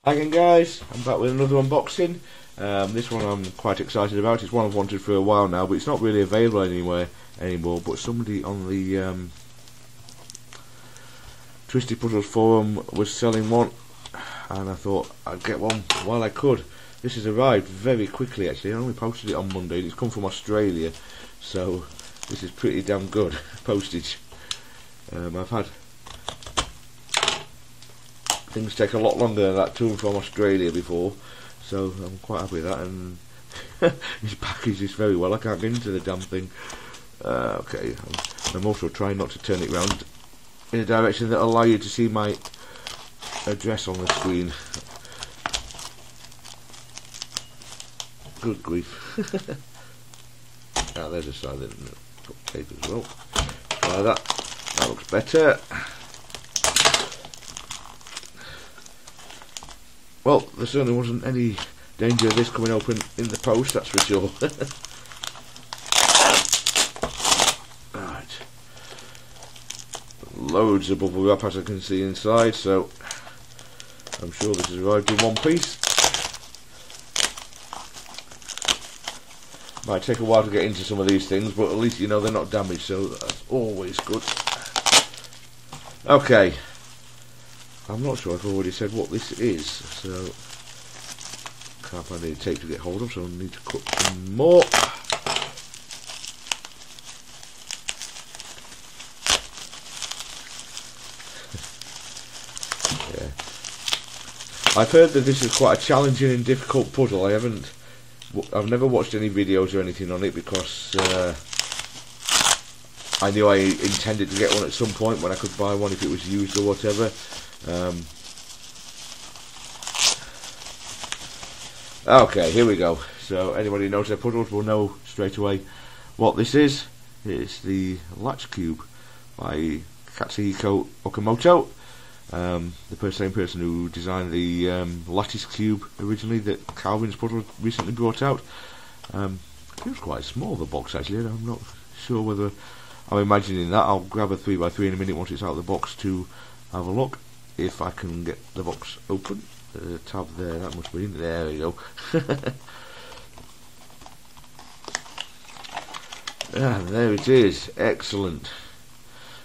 Hi again guys, I'm back with another unboxing. This one I'm quite excited about. It's one I've wanted for a while now, but it's not really available anywhere anymore. But somebody on the Twisted Puzzles forum was selling one, and I thought I'd get one while I could. This has arrived very quickly actually. I only posted it on Monday. It's come from Australia, so this is pretty damn good postage. I've had things take a lot longer than that to and from Australia before, so I'm quite happy with that. And it's packaged this very well. I can't get into the damn thing. Okay, I'm also trying not to turn it round in a direction that will allow you to see my address on the screen. Good grief. Now there's a silent tape as well. Try that. That looks better. Well, there certainly wasn't any danger of this coming open in the post, that's for sure. Right. Loads of bubble wrap, as I can see inside, so I'm sure this has arrived in one piece. Might take a while to get into some of these things, but at least you know they're not damaged, so that's always good. Okay. I'm not sure I've already said what this is, so can't find any tape to get hold of, so I need to cut some more. Yeah. I've heard that this is quite a challenging and difficult puzzle. I've never watched any videos or anything on it because I knew I intended to get one at some point when I could buy one if it was used or whatever. Okay, here we go. So anybody who knows their puzzles will know straight away what this is. It's the Latch cube by Okamoto, the same person who designed the lattice cube originally that Calvin's puzzle recently brought out. It feels quite small, the box actually. I'm not sure whether I'm imagining that. I'll grab a 3x3 in a minute once it's out of the box to have a look. If I can get the box open, the tab there, that must be in there. We go. There it is. Excellent.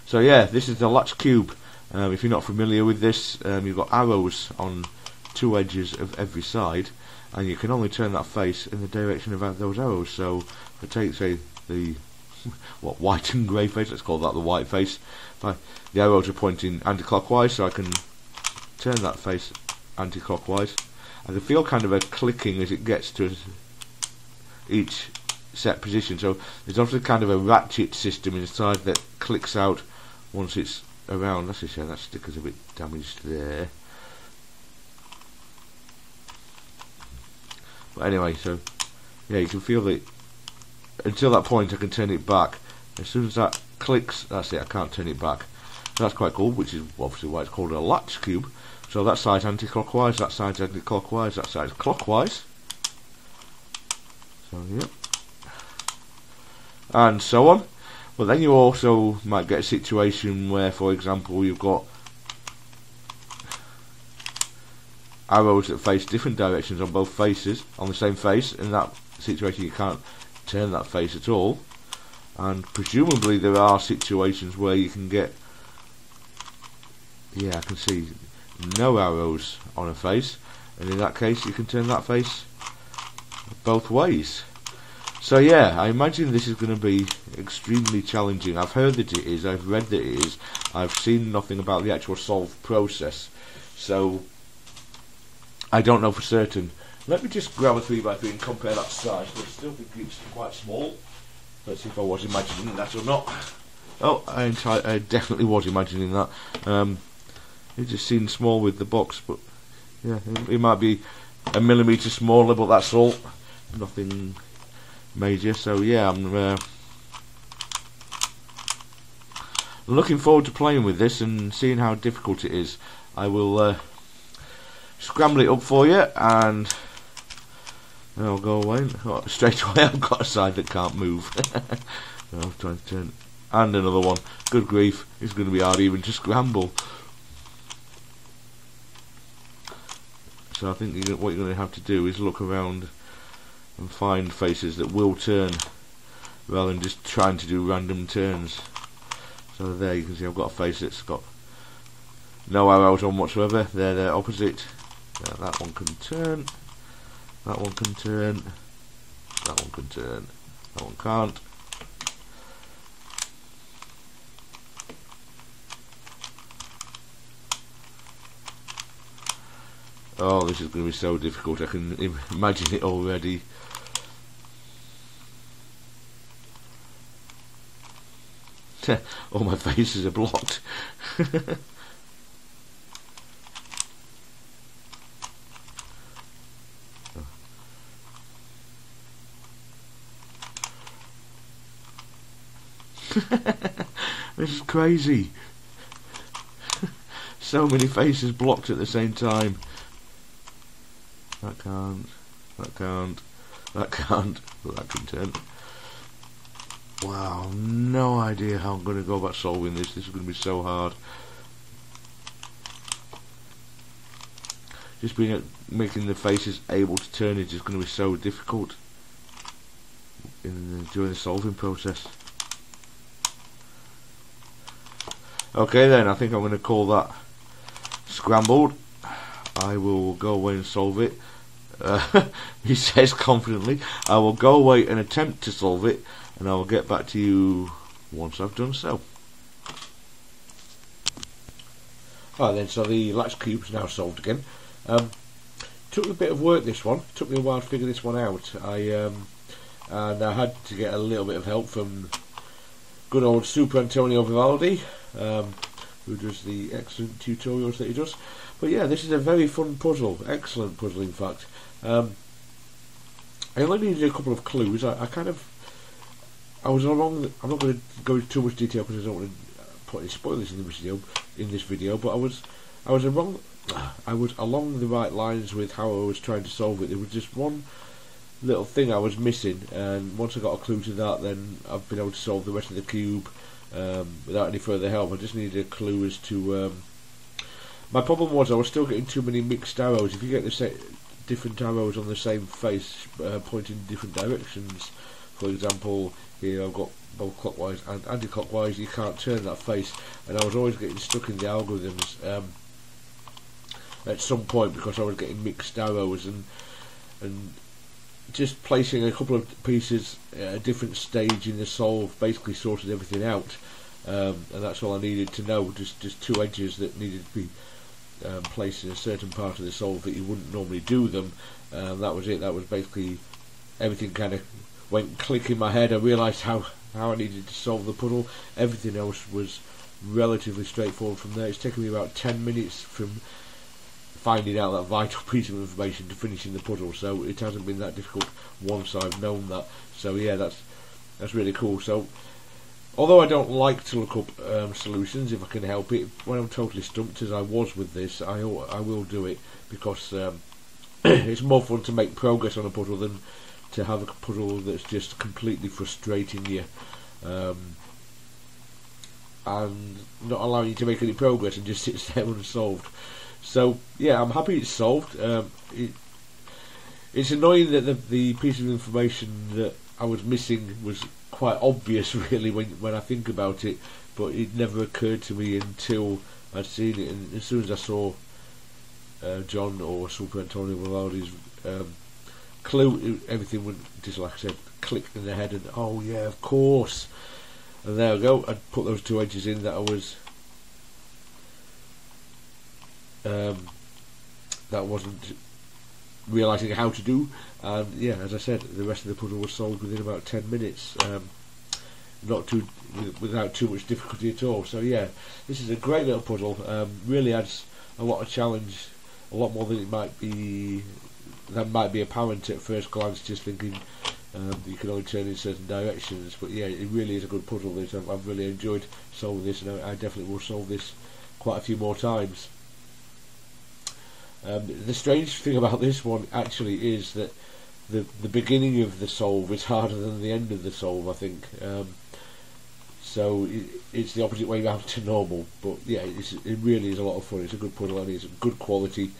So yeah, this is the Latch cube. If you're not familiar with this, you've got arrows on two edges of every side, and you can only turn that face in the direction of those arrows. So if I take, say, the white and grey face, let's call that the white face. The arrows are pointing anti-clockwise, so I can turn that face anti-clockwise. I can feel kind of a clicking as it gets to each set position. So there's also kind of a ratchet system inside that clicks out once it's around. Let's just say that sticker's a bit damaged there. But anyway, so yeah, you can feel that until that point I can turn it back. As soon as that clicks, that's it, I can't turn it back. So that's quite cool, which is obviously why it's called a Latch cube. So that side's anti-clockwise, that side's anti-clockwise, that side's clockwise. So yep. And so on. But then you also might get a situation where, for example, you've got arrows that face different directions on both faces, on the same face. In that situation you can't turn that face at all. And presumably there are situations where you can get, yeah, I can see no arrows on a face, and in that case you can turn that face both ways. So yeah, I imagine this is going to be extremely challenging. I've heard that it is, I've read that it is, I've seen nothing about the actual solve process, so I don't know for certain. Let me just grab a 3x3 and compare that size, but I still think it's quite small. Let's see if I was imagining that or not. Oh, I definitely was imagining that. It just seemed small with the box, but yeah, it might be a millimetre smaller, but that's all. Nothing major. So yeah, I'm looking forward to playing with this and seeing how difficult it is. I will scramble it up for you, and I'll go away. Oh, straight away I've got a side that can't move. I'm trying to turn. And another one. Good grief, it's going to be hard even to scramble. So I think what you're going to have to do is look around and find faces that will turn, rather than just trying to do random turns. So there you can see I've got a face that's got no arrows on whatsoever. They're opposite. That one can turn, that one can turn, that one can turn, that one can't. Oh, this is going to be so difficult. I can imagine it already. All my faces are blocked. This is crazy. So many faces blocked at the same time. That can't, that can't, that can't, but that can turn. Wow, no idea how I'm going to go about solving this. This is going to be so hard. Just making the faces able to turn is just going to be so difficult during the solving process. Okay then, I think I'm going to call that scrambled. I will go away and solve it. He says confidently, I will go away and attempt to solve it, and I will get back to you once I've done so. Alright then, so the latch cube is now solved again. Took a bit of work, this one. Took me a while to figure this one out. And I had to get a little bit of help from good old Super Antonio Vivaldi, who does the excellent tutorials that he does. But yeah, this is a very fun puzzle, excellent puzzle in fact. I only needed a couple of clues. I was along. I'm not going to go into too much detail because I don't want to put any spoilers in this video. But I was along the right lines with how I was trying to solve it. There was just one little thing I was missing, and once I got a clue to that, then I've been able to solve the rest of the cube without any further help. I just needed a clue as to. My problem was I was still getting too many mixed arrows. If you get the different arrows on the same face pointing in different directions, for example, here I've got both clockwise and anti-clockwise, you can't turn that face, and I was always getting stuck in the algorithms at some point because I was getting mixed arrows, and just placing a couple of pieces at a different stage in the solve basically sorted everything out, and that's all I needed to know. Just two edges that needed to be placed in a certain part of the solve that you wouldn't normally do them. That was it. That was basically everything. Kind of went click in my head. I realised how I needed to solve the puzzle. Everything else was relatively straightforward from there. It's taken me about 10 minutes from finding out that vital piece of information to finishing the puzzle, so it hasn't been that difficult once I've known that. So yeah, that's really cool. So although I don't like to look up solutions if I can help it, when I'm totally stumped as I was with this, I will do it, because it's more fun to make progress on a puzzle than to have a puzzle that's just completely frustrating you and not allowing you to make any progress and just sits there unsolved. So yeah, I'm happy it's solved. It's annoying that the piece of information that I was missing was quite obvious really when I think about it, but it never occurred to me until I'd seen it, and as soon as I saw John or Super Antonio Vivaldi's clue, everything went just, like I said, clicked in the head, and oh yeah, of course, and there we go. I'd put those two edges in that I was that wasn't realising how to do, and yeah, as I said, the rest of the puzzle was solved within about 10 minutes, without too much difficulty at all. So yeah, this is a great little puzzle. Really adds a lot of challenge, a lot more than it might be apparent at first glance, just thinking you can only turn in certain directions. But yeah, it really is a good puzzle. This I've really enjoyed solving this, and I definitely will solve this quite a few more times. The strange thing about this one actually is that the beginning of the solve is harder than the end of the solve, I think. So it's the opposite way round to normal. But yeah, it really is a lot of fun. It's a good puzzle and it's good quality.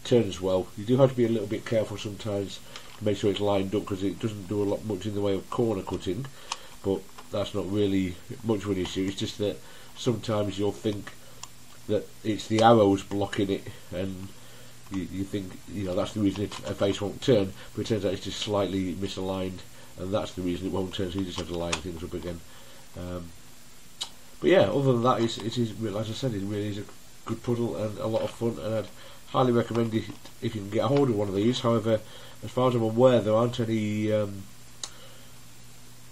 turns well. You do have to be a little bit careful sometimes to make sure it's lined up, because it doesn't do a lot much in the way of corner cutting, but that's not really much of an issue. It's just that sometimes you'll think that it's the arrows blocking it, and you think, you know, that's the reason a face won't turn, but it turns out it's just slightly misaligned, and that's the reason it won't turn, so you just have to line things up again. But yeah, other than that, it is, as I said, it really is a good puzzle and a lot of fun, and I'd highly recommend it if you can get a hold of one of these. However, as far as I'm aware, there aren't any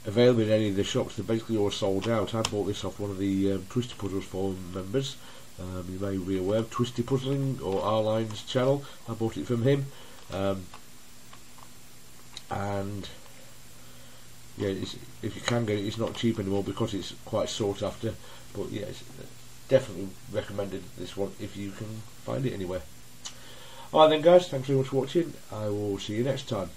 available in any of the shops. They're basically all sold out. I bought this off one of the Twisty Puzzles forum members. You may be aware of Twisty Puzzling, or R-Line's channel. I bought it from him, and yeah, if you can get it, it's not cheap anymore because it's quite sought after. But yeah, it's definitely recommended, this one, if you can find it anywhere. Alright then guys, thanks very much for watching. I will see you next time.